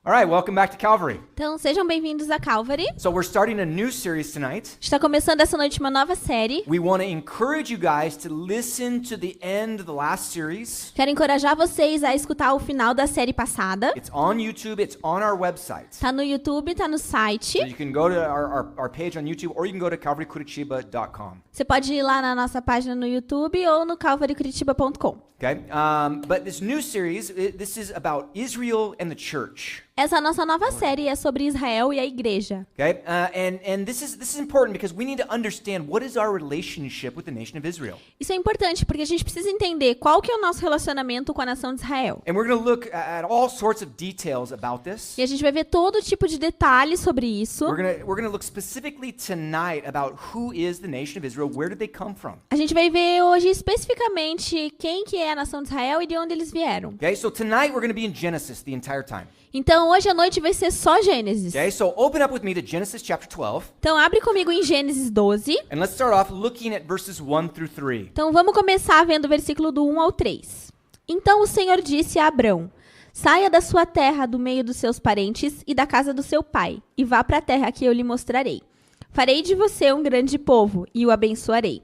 All right, welcome back to Calvary. Então, sejam bem-vindos a Calvary. So we're starting a new series tonight. Está começando essa noite uma nova série. We want to encourage you guys to listen to the end of the last series. Quero encorajar vocês a escutar o final da série passada. It's on YouTube, it's on our website. Tá no YouTube, tá no site. So you can go to our page on YouTube or you can go to calvarycuritiba.com. Você pode ir lá na nossa página no YouTube ou no calvarycuritiba.com. Okay? But this new series, this is about Israel and the church. Essa nossa nova série é sobre Israel e a Igreja. Okay? And this is important because we need to understand what is our relationship with the nation of Israel. Isso é importante porque a gente precisa entender qual que é o nosso relacionamento com a nação de Israel. And we're going to look at all sorts of details about this. E a gente vai ver todo tipo de detalhes sobre isso. We're going to look specifically tonight about who is the nation of Israel, where did they come from? A gente vai ver hoje especificamente quem que é a nação de Israel e de onde eles vieram. Okay? So tonight we're going to be in Genesis the entire time. Então, hoje à noite vai ser só Gênesis. Okay? So open up with me to Genesis chapter 12. Então, abre comigo em Gênesis 12. And let's start off looking at verses 1 through 3. Então, vamos começar vendo o versículo do 1 ao 3. Então o Senhor disse a Abrão: saia da sua terra, do meio dos seus parentes e da casa do seu pai, e vá para a terra que eu lhe mostrarei. Farei de você um grande povo, e o abençoarei.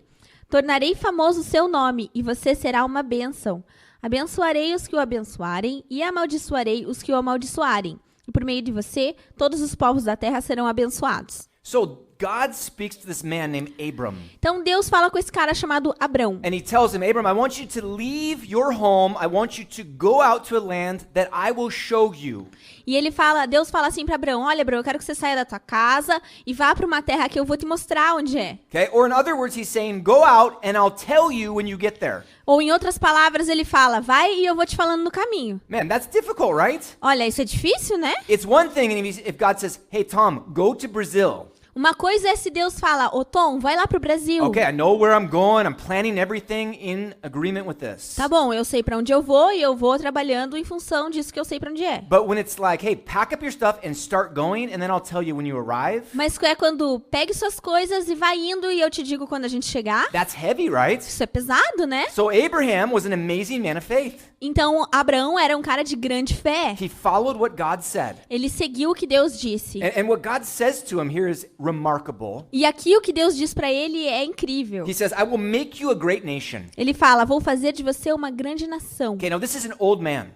Tornarei famoso o seu nome, e você será uma bênção. Abençoarei os que o abençoarem, e amaldiçoarei os que o amaldiçoarem. E por meio de você, todos os povos da terra serão abençoados. So God speaks to this man named Abram. Então Deus fala com esse cara chamado Abrão. And he tells him, Abram, I want you to leave your home. I want you to go out to a land that I will show you. E Deus fala assim para Abrão: olha, Abrão, eu quero que você saia da tua casa e vá para uma terra que eu vou te mostrar onde é. Okay? Or in other words, he's saying, go out and I'll tell you when you get there. Ou em outras palavras, ele fala: vai e eu vou te falando no caminho. Man, that's difficult, right? Olha, isso é difícil, né? It's one thing if God says, hey, Tom, go to Brazil. Uma coisa é se Deus fala: ô Tom, vai lá pro Brasil. Okay, I know where I'm going. I'm planning everything in agreement with this. Tá bom, eu sei para onde eu vou e eu vou trabalhando em função disso que eu sei para onde é. But when it's like, hey, pack up your stuff and start going, and then I'll tell you when you arrive. Mas é quando pegue suas coisas e vai indo e eu te digo quando a gente chegar. That's heavy, right? Isso é pesado, né? So Abraham was an amazing man of faith. Então Abraão era um cara de grande fé. He followed what God said. Ele seguiu o que Deus disse. And what God says to him here is remarkable. E aqui o que Deus diz para ele é incrível. He says, I will make you a great nation. Ele fala: vou fazer de você uma grande nação. Okay, now this is an old man.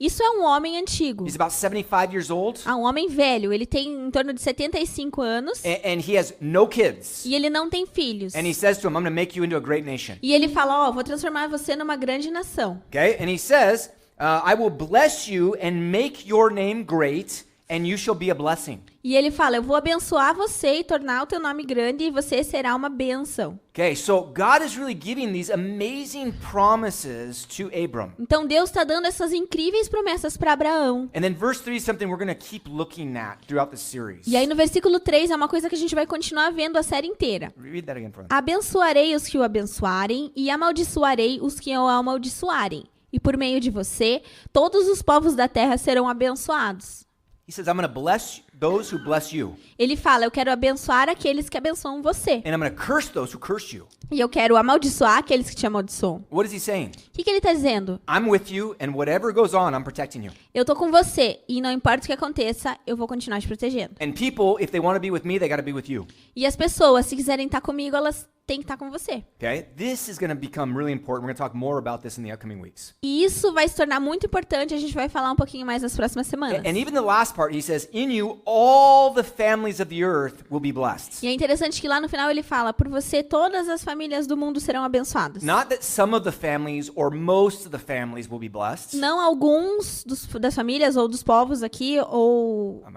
Isso é um homem antigo. He's about 75 years old. Um homem velho. Ele tem em torno de 75 anos. And he has no kids. E ele não tem filhos. And he says to him, I'm going to make you into a great nation. E ele fala: vou transformar você numa grande nação. Okay, and he says, I will bless you and make your name great, and you shall be a blessing. E ele fala: eu vou abençoar você e tornar o teu nome grande e você será uma bênção. Okay, so God is really giving these amazing promises to Abram. Então Deus está dando essas incríveis promessas para Abraão. And then verse 3 is something we're going to keep looking at throughout the series. E aí no versículo 3 é uma coisa que a gente vai continuar vendo a série inteira. Read that again for me. Abençoarei os que o abençoarem e amaldiçoarei os que o amaldiçoarem. E por meio de você, todos os povos da terra serão abençoados. He says, I'm going to bless those who bless you. Ele fala: eu quero abençoar aqueles que abençoam você. And I'm going to curse those who curse you. E eu quero amaldiçoar aqueles que te amaldiçoam. What is he saying? O que ele está dizendo? I'm with you, and whatever goes on, I'm protecting you. Eu tô com você e não importa o que aconteça, eu vou continuar te protegendo. And people, if they want to be with me, they got to be with you. E as pessoas, se quiserem estar comigo, elas têm que estar com você. Okay? This is going to become really important. We're going to talk more about this in the upcoming weeks. E isso vai se tornar muito importante, a gente vai falar um pouquinho mais nas próximas semanas. And even the last part, he says, in you, all the families of the earth will be blessed. E é interessante que lá no final ele fala: por você, todas as famílias do mundo serão abençoadas. Not that some of the families or most of the families will be blessed. Não alguns das famílias ou dos povos aqui, ou a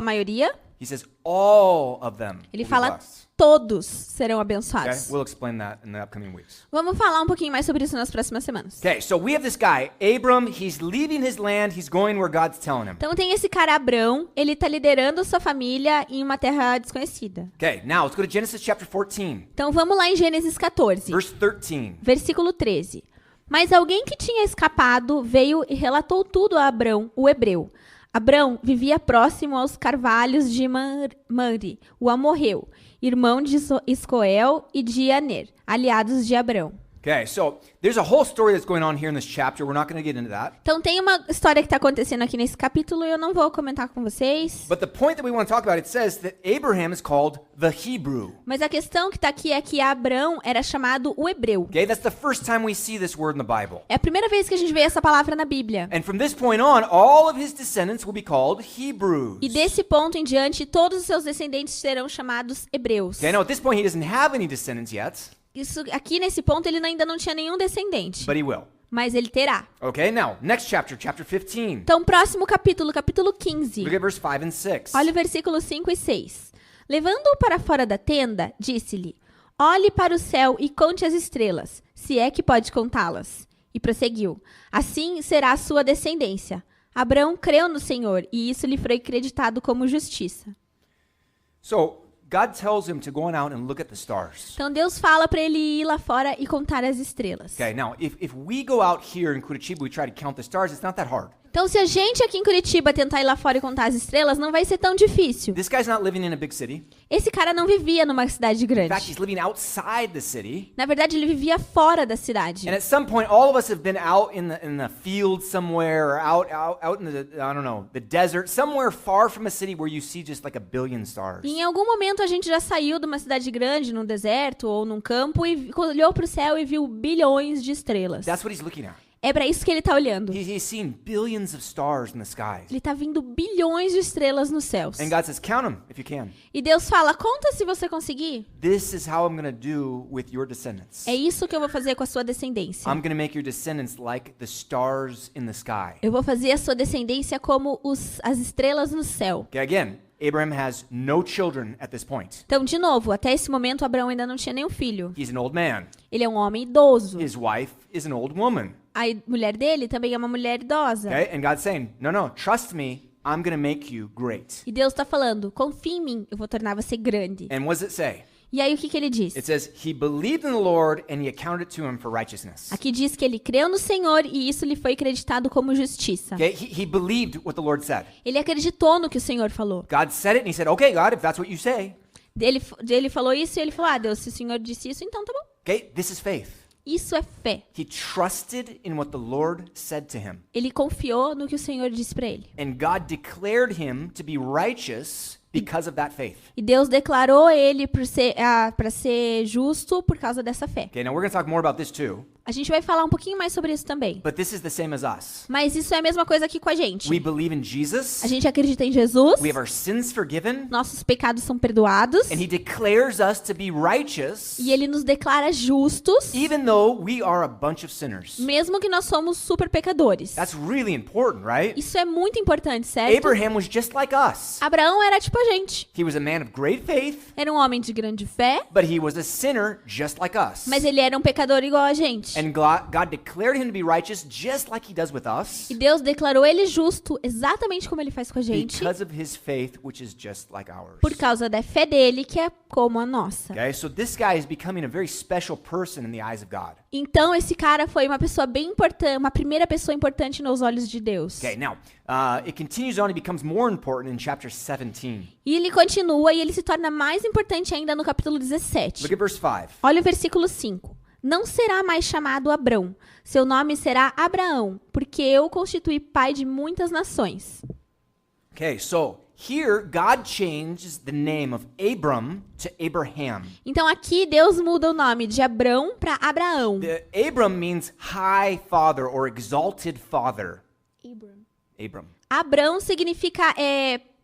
maioria. He says all of them Ele will be fala: blessed. todos serão Okay? abençoados. We'll explain that in the upcoming weeks. Vamos falar um pouquinho mais sobre isso nas próximas semanas. Okay, so we have this guy, Abram, he's leaving his land, he's going where God's telling him. Então tem esse cara Abrão, ele está liderando sua família em uma terra desconhecida. Okay, now let's go to Genesis chapter 14, Então vamos lá em Gênesis 14, verse 13. versículo 13. Mas alguém que tinha escapado veio e relatou tudo a Abrão, o hebreu. Abrão vivia próximo aos carvalhos de Mamre, o amorreu, irmão de Coelho e de Aner, aliados de Abrão. Okay, so there's a whole story that's going on here in this chapter. We're not going to get into that. Então tem uma história que está acontecendo aqui nesse capítulo e eu não vou comentar com vocês. But the point that we want to talk about, it says that Abraham is called the Hebrew. Mas a questão que está aqui é que Abrão era chamado o hebreu. Okay, that's the first time we see this word in the Bible. É a primeira vez que a gente vê essa palavra na Bíblia. And from this point on, all of his descendants will be called Hebrews. E desse ponto em diante, todos os seus descendentes serão chamados hebreus. Okay, now at this point he doesn't have any descendants yet, Isso, aqui nesse ponto ele ainda não tinha nenhum descendente, but he will. mas ele terá. Okay, now, next chapter, chapter 15. Então, próximo capítulo, capítulo 15. Look at verse 5 and 6. Olha o versículo 5 e 6. Levando-o para fora da tenda, disse-lhe: olhe para o céu e conte as estrelas, se é que pode contá-las. E prosseguiu: assim será a sua descendência. Abrão creu no Senhor, e isso lhe foi acreditado como justiça. So, God tells him to go on out and look at the stars. Então Deus fala para ele ir lá fora e contar as estrelas. Okay, now, if we go out here in Curitiba, we try to count the stars, it's not that hard. Então, se a gente aqui em Curitiba tentar ir lá fora e contar as estrelas, não vai ser tão difícil. This guy's not living in a big city. Esse cara não vivia numa cidade In fact, grande. he's living outside the city. Na verdade, ele vivia fora da cidade. And at some point, all of us have been out in the field somewhere, or out in the, I don't know, the desert, somewhere far from a city where you see just like a billion stars. E em algum momento a gente já saiu de uma cidade grande, num deserto ou num campo, e olhou para o céu e viu bilhões de estrelas. That's what he's looking at. É para isso que ele está olhando. He's seen billions of stars in the skies. Ele está vendo bilhões de estrelas nos céus. And God says, count them if you can. E Deus fala, conta se você conseguir. This is how I'm going to do with your descendants. É isso que eu vou fazer com a sua descendência. I'm going to make your descendants like the stars in the sky. Eu vou fazer a sua descendência como as estrelas no céu. Okay, again, Abraham has no children at this point. Então, de novo, até esse momento, Abraão ainda não tinha nenhum filho. He's an old man. Ele é um homem idoso. His wife is an old woman. A mulher dele também é uma mulher idosa. Okay, and God's saying, no, trust me, I'm going to make you great. E Deus está falando, confia em mim, eu vou tornar você grande. And what does it say? E aí, o que ele diz? It says, he believed in the Lord and he accounted it to him for righteousness. Aqui diz que ele creu no Senhor e isso lhe foi acreditado como justiça. Okay, he believed what the Lord said. Ele acreditou no que o Senhor falou. God said it and he said, okay, God, if that's what you say. Ele falou isso e ele falou, Deus, se o Senhor disse isso, então tá bom. Okay, this is faith. Isso é fé. He trusted in what the Lord said to him. Ele confiou no que o Senhor disse para ele. And God declared him to be righteous because of that faith. E Deus declarou ele para ser justo por causa dessa fé. Okay, now we're going to talk more about this too. A gente vai falar um pouquinho mais sobre isso também. But this is the same as us. Mas isso é a mesma coisa aqui com a gente. We believe in Jesus. A gente acredita em Jesus. We have our sins forgiven. Nossos pecados são perdoados. And he declares us to be righteous, E ele nos declara justos, even though we are a bunch of sinners. mesmo que nós somos super pecadores. That's really important, right? Isso é muito importante, certo? Abraham was just like us. Abraão era tipo a gente. He was a man of great faith, Era um homem de grande fé, but he was a sinner just like us. mas ele era um pecador igual a gente. And God declared him to be righteous just like he does with us E Deus declarou ele justo, exatamente como ele faz com a gente, because of his faith, which is just like ours. por causa da fé dele, que é como a nossa. Okay, so this guy is becoming a very special person in the eyes of God. Então, esse cara foi uma pessoa bem importante, uma primeira pessoa importante nos olhos de Deus. Okay, now, it continues on, it becomes more important in chapter 17. E ele continua e ele se torna mais importante ainda no capítulo 17. Look at verse 5. Olha o versículo 5. Não será mais chamado Abrão, seu nome será Abraão, porque eu o constituí pai de muitas nações. Okay, so here God changes the name of Abram to Abraham. Então aqui Deus muda o nome de Abrão para Abraão. Abram means high father or exalted father. Abram. Abrão significa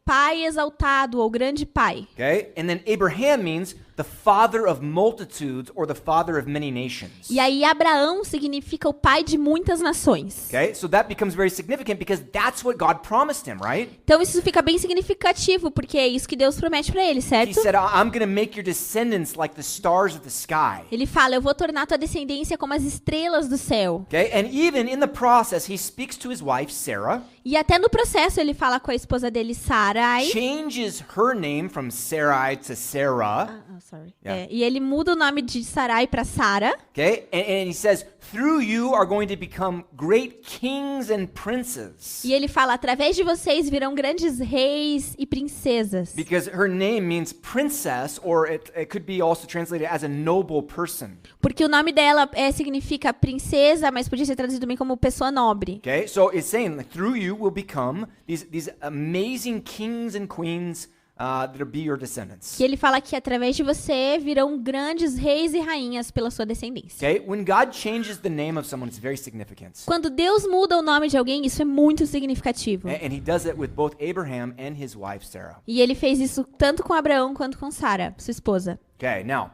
pai exaltado ou grande pai. Okay, and then Abraham means the father of multitudes or the father of many nations. E aí Abraão significa o pai de muitas nações. Okay, so that becomes very significant because that's what God promised him, right? Então isso fica bem significativo porque é isso que Deus promete para ele, He certo? said, I'm going to make your descendants like the stars of the sky. Ele fala, eu vou tornar tua descendência como as estrelas do céu. Okay, and even in the process, he speaks to his wife, Sarah, E até no processo ele fala com a esposa dele, Sarai. changes her name from Sarai to Sarah. sorry. Yeah. E ele muda o nome de Sarai para Sara. Okay? And he says, through you are going to become great kings and princes. E ele fala, através de vocês virão grandes reis e princesas. Because her name means princess, or it could be also translated as a noble person. Porque o nome dela significa princesa, mas podia ser traduzido também como pessoa nobre. Okay? So it's saying, like, through you will become these amazing kings and queens that'll be your descendants. Que ele fala que através de você virão grandes reis e rainhas pela sua descendência. Okay? When God changes the name of someone, it's very significant. Quando Deus muda o nome de alguém, isso é muito significativo. And he does it with both Abraham and his wife Sarah. E ele fez isso tanto com Abraão quanto com Sara, sua esposa. Okay, now,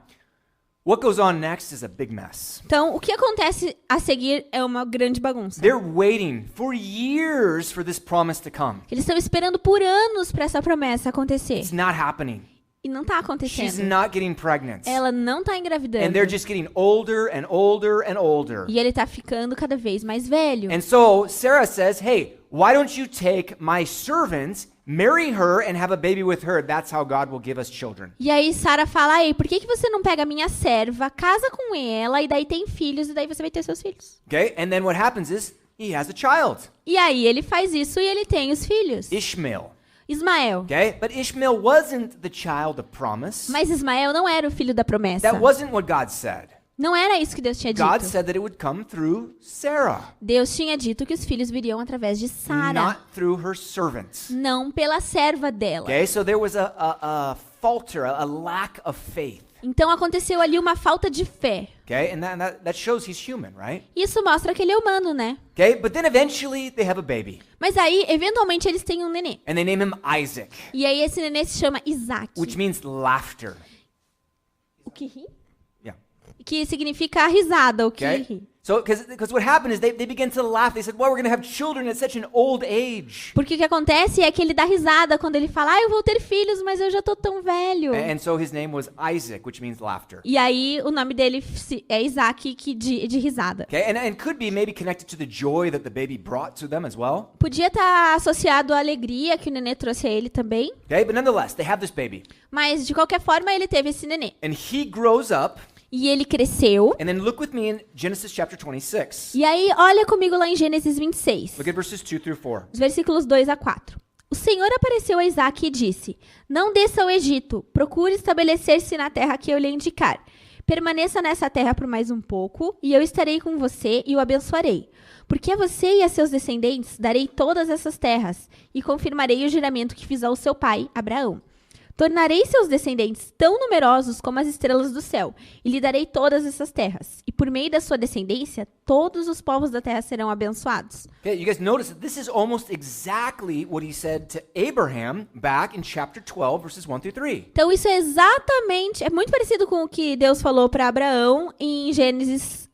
what goes on next is a big mess. Então, o que acontece a seguir é uma grande bagunça. They're waiting for years for this promise to come. Eles estão esperando por anos para essa promessa acontecer. It's not happening. E não tá She's acontecendo. not getting pregnant. Ela não tá And engravidando. they're just getting older and older and older. E ele tá ficando cada vez mais velho. And so Sarah says, hey, why don't you take my servant, marry her, and have a baby with her? That's how God will give us children. E aí Sara fala, ei, por que você não pega a minha serva, casa com ela, e daí tem filhos, e daí você vai ter seus filhos? Okay? And then what happens is he has a child, E aí ele faz isso e ele tem os filhos. Ishmael. Ismael. Okay? But Ishmael wasn't the child of promise. Mas Ismael não era o filho da promessa. That wasn't what God said. Não era isso que Deus tinha God dito. said that it would come through Sarah, Deus tinha dito que os filhos viriam através de Sara, not through her servants. não pela serva dela. Okay? So there was a falter, a lack of faith. Então aconteceu ali uma falta de fé. Okay? And that shows he's human, right? Isso mostra que ele é humano, né? Okay? But then eventually they have a baby. Mas aí, eventualmente, eles têm um nenê. And they name him Isaac, E aí esse nenê se chama Isaac. which means laughter. O que ri? Yeah. Que significa a risada, o que Okay? ri. So, because what happened is they began to laugh. They said, well, we're going to have children at such an old age. Porque o que acontece é que ele dá risada quando ele fala, eu vou ter filhos, mas eu já tô tão velho. And so his name was Isaac, which means laughter. E aí o nome dele é Isaac, que de risada. Okay? And could be maybe connected to the joy that the baby brought to them as well. Podia estar associado à alegria que o nenê trouxe a ele também. Okay? But nonetheless, they have this baby. Mas, de qualquer forma, ele teve esse nenê. And he grows up. E ele cresceu. And then look with me in Genesis chapter 26. E aí, olha comigo lá em Gênesis 26. Look at verses 2 through 4. Os versículos 2 a 4. O Senhor apareceu a Isaac e disse, não desça ao Egito, procure estabelecer-se na terra que eu lhe indicar. Permaneça nessa terra por mais um pouco, e eu estarei com você e o abençoarei. Porque a você e a seus descendentes darei todas essas terras, e confirmarei o juramento que fiz ao seu pai, Abraão. Tornarei seus descendentes tão numerosos como as estrelas do céu, e lhe darei todas essas terras. E por meio da sua descendência, todos os povos da terra serão abençoados. Okay, you guys notice that this is almost exactly what he said to Abraham back in chapter 12, verses 1 through 3. Então isso é muito parecido com o que Deus falou para Abraão em Gênesis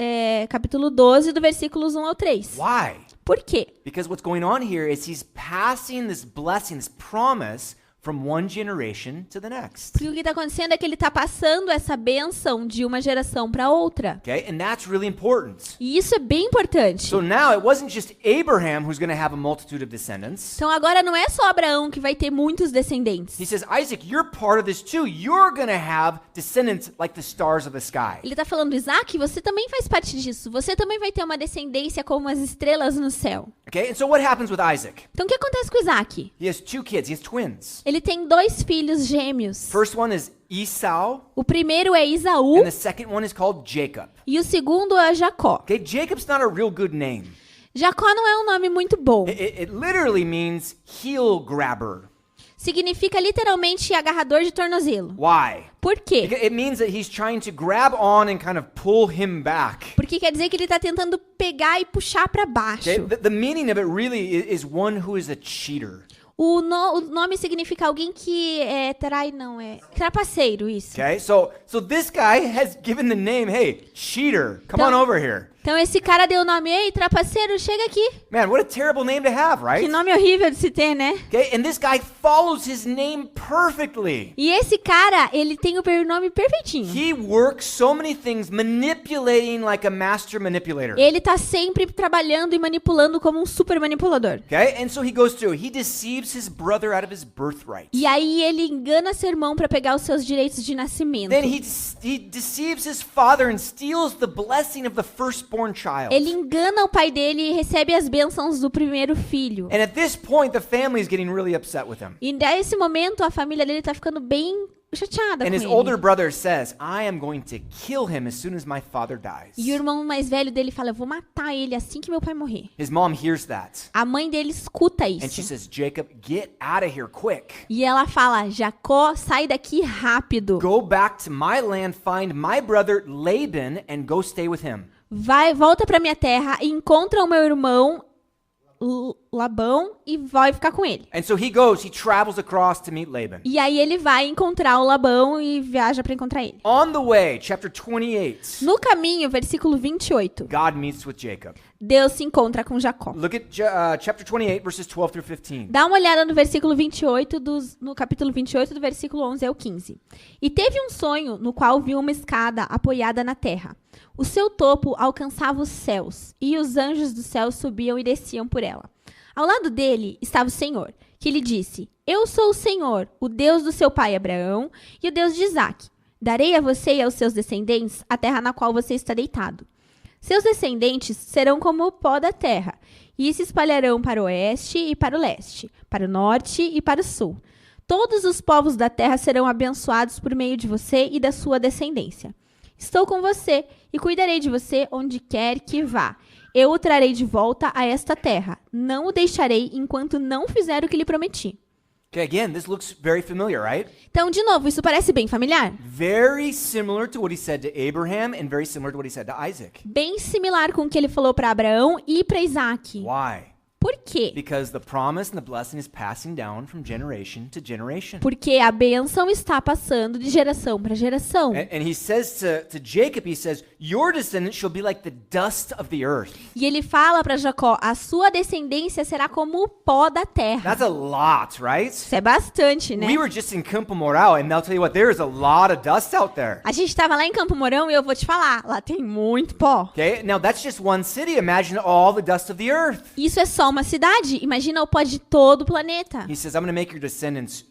capítulo 12, do versículos 1 ao 3. Why? Por quê? Because what's going on here is he's passing this blessing, this promise, from one generation to the next. Porque o que está acontecendo é que ele está passando essa bênção de uma geração para outra. Okay, and that's really important. E isso é bem importante. So now it wasn't just Abraham who's going to have a multitude of descendants. Então agora não é só Abraão que vai ter muitos descendentes. He says, Isaac, you're part of this too. You're going to have descendants like the stars of the sky. Ele está falando, Isaac, você também faz parte disso. Você também vai ter uma descendência como as estrelas no céu. Okay, and so what happens with Isaac? Então o que acontece com Isaac? He has two kids. He has twins. Ele tem 2 filhos gêmeos. First one is Esau, O primeiro é Esaú and the second one is called Jacob. e o segundo é Jacó. Okay, Jacob's not a real good name. Jacó não é um nome muito bom. It literally means heel grabber. Significa literalmente agarrador de tornozelo. Why? Por quê? It means that he's trying to grab on and kind of pull him back. Porque quer dizer que ele está tentando pegar e puxar para baixo. Okay? The meaning of it really is one who is a cheater. O nome significa alguém que trapaceiro, isso. Okay, so this guy has given the name, hey, cheater, come on over here. Então esse cara deu o nome, ei, trapaceiro, chega aqui. Man, what a terrible name to have, Que right? nome horrível de se ter, né? Okay, and this guy follows his name perfectly. E esse cara, ele tem o nome perfeitinho. He works so many things, manipulating like a master manipulator. Ele tá sempre trabalhando e manipulando como um super manipulador. Okay, and so he goes through. He deceives his brother out of his birthright. E aí ele engana seu irmão para pegar os seus direitos de nascimento. Then he deceives his father and steals the blessing of the firstborn child. Ele engana o pai dele e recebe as bênçãos do primeiro filho. And at this point, the family is getting really upset with him. E nesse momento a família dele tá ficando bem chateada And com his ele. older brother says, I am going to kill him as soon as my father dies. E o irmão mais velho dele fala, eu vou matar ele assim que meu pai morrer. His mom hears that. A mãe dele escuta And she isso. says, Jacob, get out of here quick. E ela fala, Jacó, sai daqui rápido. Go back to my land, find my brother Laban, and go stay with him. Volta pra minha terra e encontra o meu irmão Labão e vai ficar com ele. And so he goes, he travels across to meet Laban. E aí ele vai encontrar o Labão e viaja pra encontrar ele. On the way, chapter 28, No caminho, versículo 28, God meets with Jacob. Deus se encontra com Jacó. Look at chapter 28, verses 12 through 15. Dá uma olhada no versículo 28, no capítulo 28, do versículo 11 ao 15. E teve um sonho no qual viu uma escada apoiada na terra. O seu topo alcançava os céus, e os anjos do céu subiam e desciam por ela. Ao lado dele estava o Senhor, que lhe disse, eu sou o Senhor, o Deus do seu pai Abraão e o Deus de Isaque. Darei a você e aos seus descendentes a terra na qual você está deitado. Seus descendentes serão como o pó da terra, e se espalharão para o oeste e para o leste, para o norte e para o sul. Todos os povos da terra serão abençoados por meio de você e da sua descendência. Estou com você e cuidarei de você onde quer que vá. Eu o trarei de volta a esta terra. Não o deixarei enquanto não fizer o que lhe prometi. Okay, again, this looks very familiar, right? Então, de novo, isso parece bem familiar? Very similar to what he said to Abraham and very similar to what he said to Isaac. Bem similar com o que ele falou para Abraão e para Isaque. Why? Por quê? Because the promise and the blessing is passing down from generation to generation. Porque a bênção está passando de geração para geração. And he says to Jacob, he says, your descendants shall be like the dust of the earth. E ele fala para Jacó, a sua descendência será como o pó da terra. That's a lot, right? Isso é bastante, né? We were just in Campo Moral, and I'll tell you what, there is a lot of dust out there. A gente estava lá em Campo Mourão e eu vou te falar, lá tem muito pó. Okay, now that's just one city. Imagine all the dust of the earth. Isso é só uma cidade. Imagina o pó de todo o planeta. He says, I'm going to make your descendants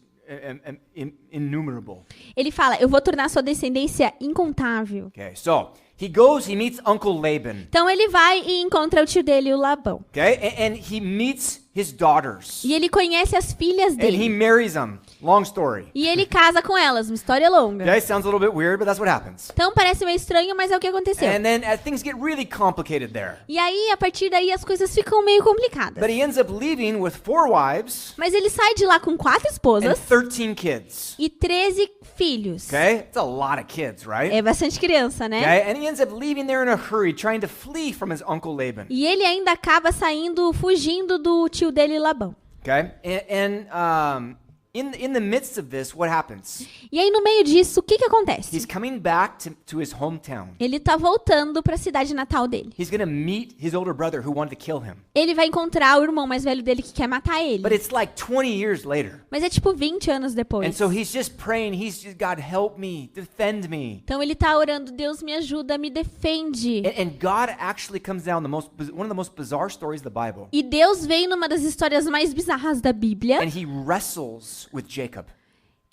innumerable. Ele fala, eu vou tornar sua descendência incontável. Okay, so he goes, he meets Uncle Laban. Então ele vai e encontra o tio dele, o Labão. Okay, and he meets his daughters. E ele conhece as filhas And he dele. marries them. Long story. E ele casa com elas, uma história longa. Okay, sounds a little bit weird, but that's what happens. Então parece meio estranho, mas é o que aconteceu. And then things get really complicated there. E aí, a partir daí, as coisas ficam meio complicadas. But he ends up leaving with 4 wives Mas ele sai de lá com 4 and esposas 13 kids. e 13 filhos. Okay, it's a lot of kids, right? É bastante criança, né? Okay, and he ends up leaving there in a hurry, trying to flee from his uncle Laban. E ele ainda acaba saindo, fugindo do tio dele, Labão. Okay, and in the midst of this, what happens? E aí, no meio disso, o que He's acontece? coming back to his hometown. Ele tá voltando para a cidade natal dele. He's going to meet his older brother who wanted to kill him. Ele vai encontrar o irmão mais velho dele que quer matar ele. But it's like 20 years later. Mas é tipo 20 anos And depois. so he's just praying, God, help me, defend me. Então ele tá orando, Deus me ajuda, me defende. And God actually comes down one of the most bizarre stories of the Bible. E Deus vem numa das histórias mais bizarras da Bíblia And he wrestles with Jacob.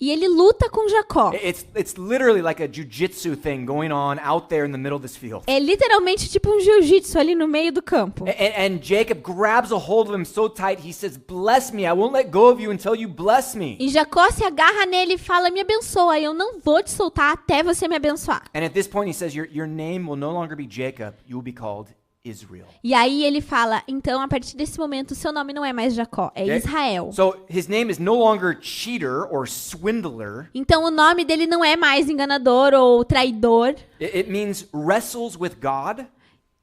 e ele luta com Jacó. It's literally like a jiu-jitsu thing going on out there in the middle of this field. É literalmente tipo um jiu-jitsu ali no meio do campo. And Jacob grabs a hold of him so tight, he says, bless me, I won't let go of you until you bless me. E Jacó se agarra nele e fala, me abençoa, eu não vou te soltar até você me abençoar. And at this point he says, your name will no longer be Jacob, you will be called Israel. E aí ele fala, então a partir desse momento seu nome não é mais Jacó, é Okay? Israel. So his name is no longer cheater or swindler. Então o nome dele não é mais enganador ou traidor. It means wrestles with God.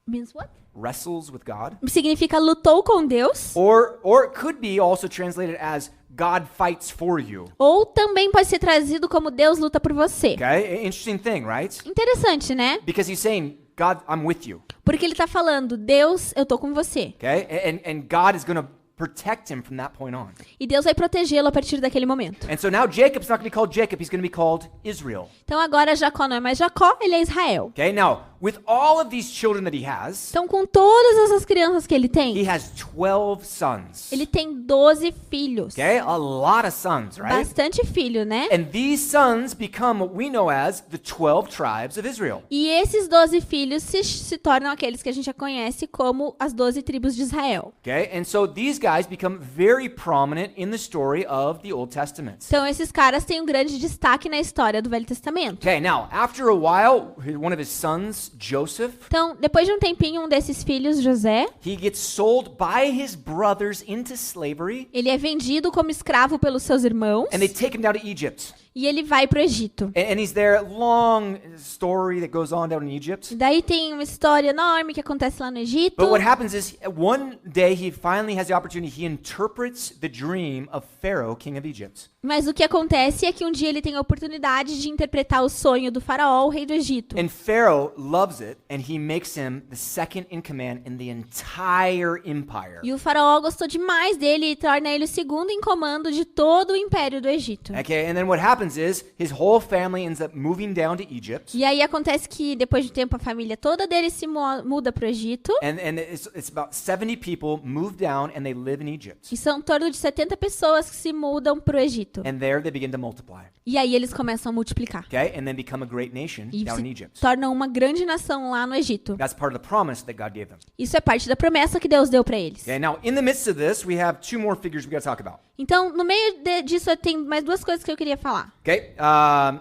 Means what? Wrestles with God. Significa lutou com Deus. Or it could be also translated as God fights for you. Ou também pode ser trazido como Deus luta por você. Okay? Interesting thing, right? Interessante, né? Because he's saying God, I'm with you. Porque ele está falando, Deus, eu tô com você. Okay? And God is going to protect him from that point on. E Deus vai protegê-lo a partir daquele momento. And so now Jacob's not going to be called Jacob, he's going to be called Israel. Então agora Jacó não é mais Jacó, ele é Israel. Okay? Now, with all of these children that he has Então com todas essas crianças que ele tem, 12 sons. ele tem 12 filhos. Okay? A lot of sons, right? Bastante filho, né? And these sons become what we know as the 12 tribes of Israel. E esses 12 filhos se tornam aqueles que a gente já conhece como as 12 tribos de Israel. Okay? And so these guys become very prominent in the story of the Old Testament. Então esses caras têm um grande destaque na história do Velho Testamento. Okay, now, after a while, one of his sons, Joseph, Então, depois de um tempinho, um desses filhos, José, he gets sold by his brothers into slavery, ele é vendido como escravo pelos seus irmãos and they take him down to Egypt. e ele vai para o Egito. And he's there, long story that goes on down in Egypt. E daí tem uma história enorme que acontece lá no Egito. But what happens is, one day he finally has the opportunity, he interprets the dream of Pharaoh, king of Egypt. Mas o que acontece é que um dia ele tem a oportunidade de interpretar o sonho do faraó, o rei do Egito. And Pharaoh loves it, and he makes him the second in command in the entire empire. E o faraó gostou demais dele e torna ele o segundo em comando de todo o império do Egito. Okay, and then what happens is, his whole family ends up moving down to Egypt. E aí acontece que depois de um tempo a família toda dele se muda para o Egito. And it's about 70 people move down and they live in Egypt. E são em torno de 70 pessoas que se mudam para o Egito. And there they begin to multiply. E aí eles começam a multiplicar. Okay? And then become a great nation E down in se Egypt. tornam uma grande nação lá no Egito. That's part of the promise that God gave them. Isso é parte da promessa que Deus deu para eles. Okay, now in the midst of this, we have two more figures we got to talk about. Então, no meio disso, tem mais duas coisas que eu queria falar. Okay?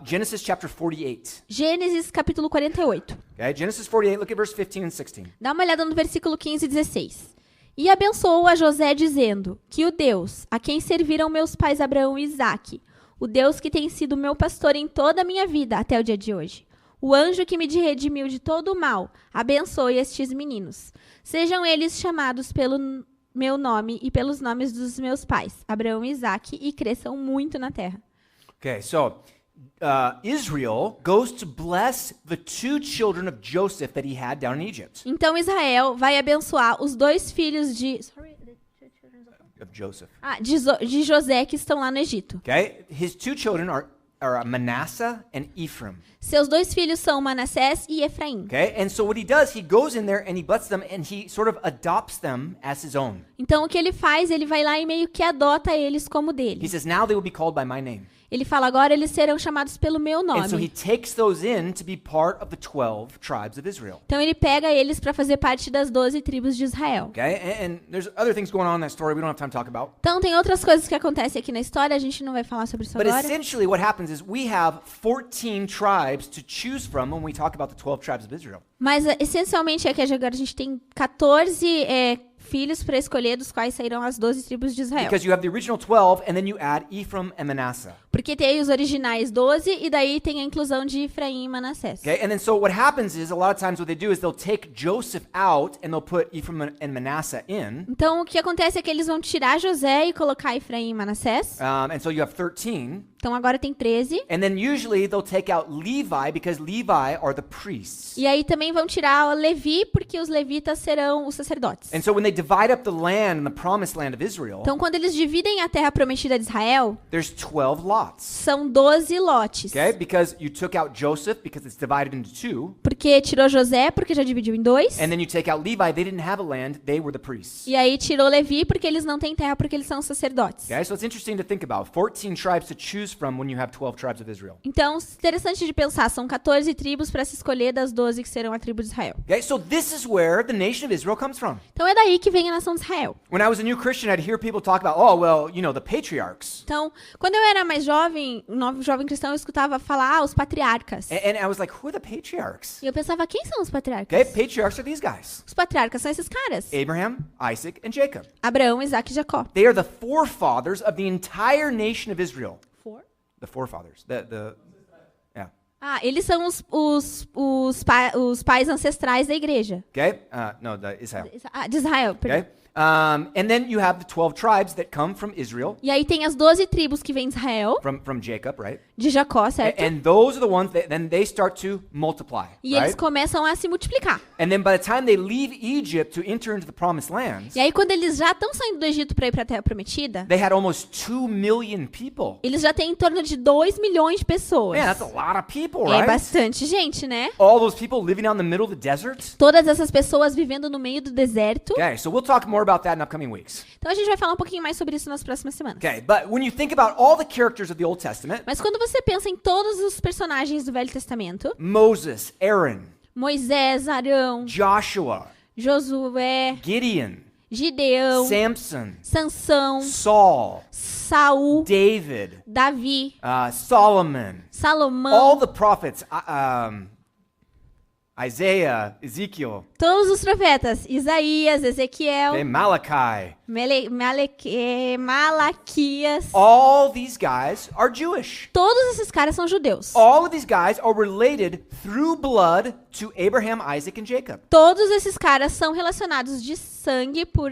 Genesis chapter 48. Gênesis capítulo 48. Okay? Genesis 48, look at verse 15 and 16. Dá uma olhada no versículo 15 e 16. E abençoou a José dizendo que o Deus, a quem serviram meus pais Abraão e Isaque, o Deus que tem sido meu pastor em toda a minha vida até o dia de hoje, o anjo que me redimiu de todo o mal, abençoe estes meninos. Sejam eles chamados pelo meu nome e pelos nomes dos meus pais, Abraão e Isaque, e cresçam muito na terra. Okay, so Israel goes to bless the two children of Joseph that he had down in Egypt. Então Israel vai abençoar os dois filhos de José que estão lá no Egito. Okay? His two children are Manasseh and Ephraim. Seus dois filhos são Manassés e Efraim. Okay? And so what he does, he goes in there and he blesses them and he sort of adopts them as his own. Então o que ele faz? Ele vai lá e meio que adota eles como He dele. says, now they will be called by my name. Ele fala, agora eles serão chamados pelo meu And so he nome. takes those in to be part of the 12 tribes of Israel. Então ele pega eles para fazer parte das 12 tribos de Israel. Okay? And there's other things going on in that story we don't have time to talk about. Então tem outras coisas que acontecem aqui na história, a gente não vai falar sobre isso But agora. essentially what happens is we have 14 tribes to choose from when we talk about the 12 tribes of Israel. Mas essencialmente é que agora a gente tem 14 filhos para escolher, dos quais sairão as 12 tribos de Israel. Because you have the original 12 and then you add Ephraim and Manasseh. Porque tem os originais 12 e daí tem a inclusão de Efraim e Manassés. Okay? And then so what happens is a lot of times what they do is they'll take Joseph out and they'll put Ephraim and Manasseh in. Então o que acontece é que eles vão tirar José e colocar Efraim e Manassés. And so you have 13. Então agora tem 13. And then usually they'll take out Levi because Levi are the priests. E aí também vão tirar o Levi, porque os levitas serão os sacerdotes. And so when they divide up the land and the promised land of Israel, Então quando eles dividem a terra prometida de Israel, there's 12 lots. são 12 lotes. Okay? Because you took out Joseph because it's divided into two. Porque tirou José, porque já dividiu em dois. And then you take out Levi, they didn't have a land, they were the priests. E aí tirou Levi, porque eles não têm terra, porque eles são sacerdotes. Okay? So it's interesting to think about. 14 tribes to choose from when you have 12 tribes of Israel. Então, interessante de pensar, são 14 tribos para se escolher das 12 que serão a tribo de Israel. Okay? So this is where the nation of Israel comes from. Então é daí que vem a nação de Israel. When I was a new Christian, I'd hear people talk about, oh, well, you know, the patriarchs. Então, quando eu era mais jovem, um novo jovem cristão, eu escutava falar os patriarcas. And I was like, who are the patriarchs? E eu pensava, quem são os Okay? patriarcas? Patriarchs are these guys. Os patriarcas são esses caras. Abraham, Isaac, and Jacob. Abraão, Isaac e Jacó. They are the forefathers of the entire nation of Israel. The forefathers. Yeah. Ah, eles são os pais ancestrais da igreja. Okay? No, the Israel. De Israel, perdão. Okay? And then you have the 12 tribes that come from Israel, E aí tem as 12 tribos que vêm de Israel, from Jacob, right? de Jacó, certo? And those are the ones that then they start to multiply, E eles right? começam a se multiplicar. And then by the time they leave Egypt to enter into the promised lands, E aí quando eles já estão saindo do Egito para ir para a Terra Prometida, they had almost 2 million people. eles já têm em torno de 2 milhões de pessoas. Man, that's a lot of people, É right? bastante gente, né? All those people living out in the middle of the desert. Todas essas pessoas vivendo no meio do deserto. Okay, so we'll talk more about that in upcoming weeks. Então a gente vai falar um pouquinho mais sobre isso nas próximas semanas. Okay, but when you think about all the characters of the Old Testament, Mas quando você pensa em todos os personagens do Velho Testamento, Moses, Aaron, Moisés, Arão, Joshua, Josué, Gideon, Gideão, Samson, Sansão, Saul, Saul, David, Davi, Solomon, Salomão, all the prophets, Isaiah, Ezekiel, todos os profetas, Isaías, Ezequiel, okay, Malachi, Malaquias, all these guys are Jewish. todos esses caras são judeus. All of these guys are related through blood to Abraham, Isaac, and Jacob. Todos esses caras são relacionados de sangue por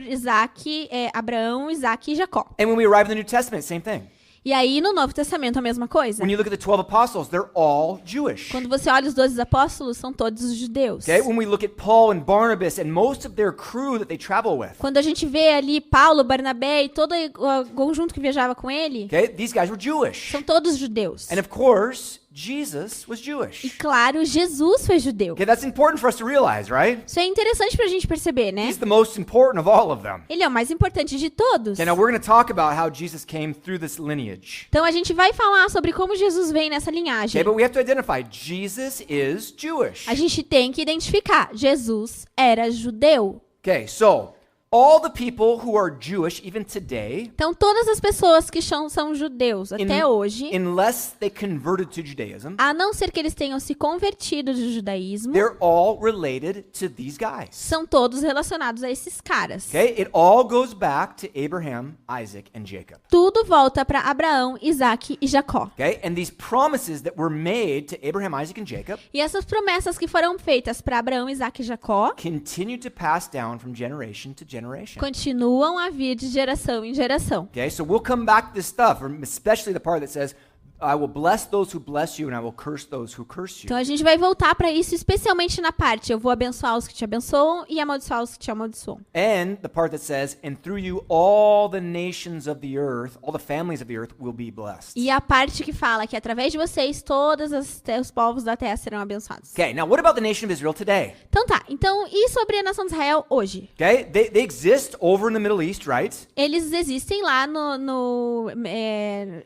Abraão, Isaac e Jacó. And when we arrive in the New Testament, same thing. E aí no Novo Testamento a mesma coisa. When you look at the 12 apostles, they're all Jewish. Quando você olha os 12 apóstolos, são todos judeus. Okay, when we look at Paul and Barnabas and most of their crew that they travel with, Quando a gente vê ali Paulo, Barnabé e todo o conjunto que viajava com ele, okay, these guys were Jewish. são todos judeus. And of course, Jesus was E Jewish. claro, Jesus foi judeu. Okay, that's important for us to realize, right? Isso é interessante pra gente perceber, né? He's the most important of all of them. Ele é o mais importante de todos. Okay, now we're going to talk about how Jesus came through this lineage. Então a gente vai falar sobre como Jesus vem nessa linhagem. Okay, but we have to identify Jesus is Jewish. A gente tem que identificar, Jesus era judeu. Okay, so all the people who are Jewish even today, Então todas as pessoas que são judeus até hoje, unless they converted to Judaism, a não ser que eles tenham se convertido do judaísmo, they're all related to these guys. são todos relacionados a esses caras. Okay, it all goes back to Abraham, Isaac, and Jacob. Tudo volta para Abraão, Isaac e Jacó. Okay, and these promises that were made to Abraham, Isaac, and Jacob E essas promessas que foram feitas para Abraão, Isaac e Jacó continue to pass down from generation to generation. continuam a vir de geração em geração. Okay, so we'll come back to this stuff, especially the part that says, I will bless those who bless you and I will curse those who curse you. Então a gente vai voltar para isso, especialmente na parte eu vou abençoar os que te abençoam e amaldiçoar os que te amaldiçoam. And the part that says, and through you all the nations of the earth, all the families of the earth will be blessed. E a parte que fala que através de vocês todos os povos da terra serão abençoados. Okay, now what about the nation of Israel today? Então tá, então e sobre a nação de Israel hoje? Okay, they exist over in the Middle East, right? Eles existem lá no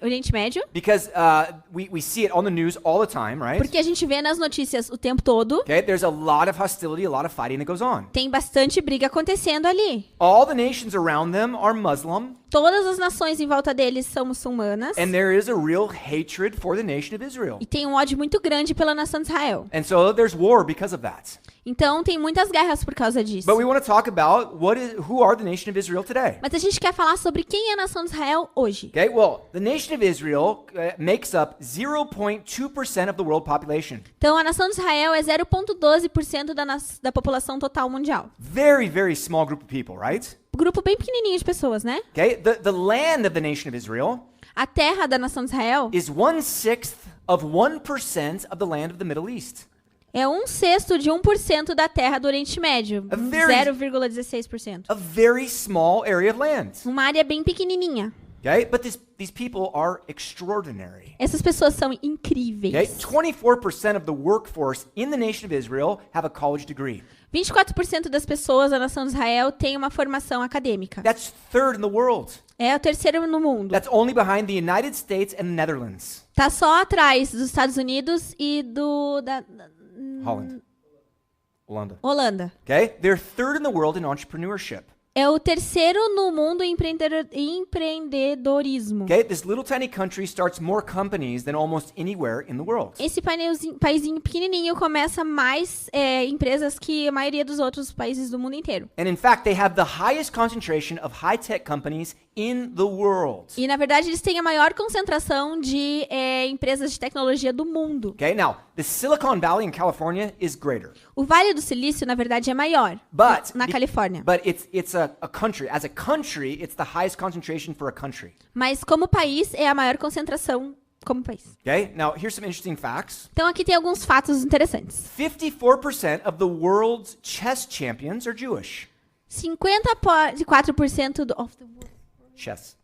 Oriente Médio, Because we see it on the news all the time, right? porque a gente vê nas notícias o tempo todo. Okay, there's a lot of hostility, a lot of fighting that goes on. Tem bastante briga acontecendo ali. All the nations around them are Muslim, Todas as nações em volta deles são muçulmanas. and there is a real hatred for the nation of Israel. E tem um ódio muito grande pela nação de Israel. And so there's war because of that. Então tem muitas guerras por causa disso. But we want to talk about who are the nation of Israel today. Mas a gente quer falar sobre quem é a nação de Israel hoje. Okay, well, the nation of Israel makes up 0.2% of the world population. Então a nação de Israel é 0,12% da população total mundial. Very, very small group of people, right? Grupo bem pequenininho de pessoas, né? Okay, the land of the nation of Israel A terra da nação de Israel is 1/6 of 1% of the land of the Middle East. é 1/6 de 1% da terra do Oriente Médio. 0,16%. A very small area of land. Uma área bem pequenininha. Okay, but these people are extraordinary. Essas pessoas são incríveis. Okay, 24% of the workforce in the nation of Israel have a college degree. 24% das pessoas da nação de Israel têm uma formação acadêmica. That's third in the world. É o terceiro no mundo. That's only behind the United States and the Netherlands. Tá só atrás dos Estados Unidos e Holanda. Holanda. Okay, they're third in the world in entrepreneurship. É o terceiro no mundo em empreendedorismo. Okay, this little tiny country starts more companies than almost anywhere in the world. Esse paizinho pequenininho começa mais empresas que a maioria dos outros países do mundo inteiro. And in fact, they have the highest concentration of high-tech companies in the world. E na verdade eles têm a maior concentração de empresas de tecnologia do mundo. Okay, now the Silicon Valley in California is greater. O Vale do Silício na verdade é maior But na Califórnia. But it's a a country. As a country, it's the highest concentration for a country. Mas como país, é a maior concentração como país. Okay? Now, here's some interesting facts. Então aqui tem alguns fatos interessantes. 54% of the world's chess champions are Jewish. 54% Chess.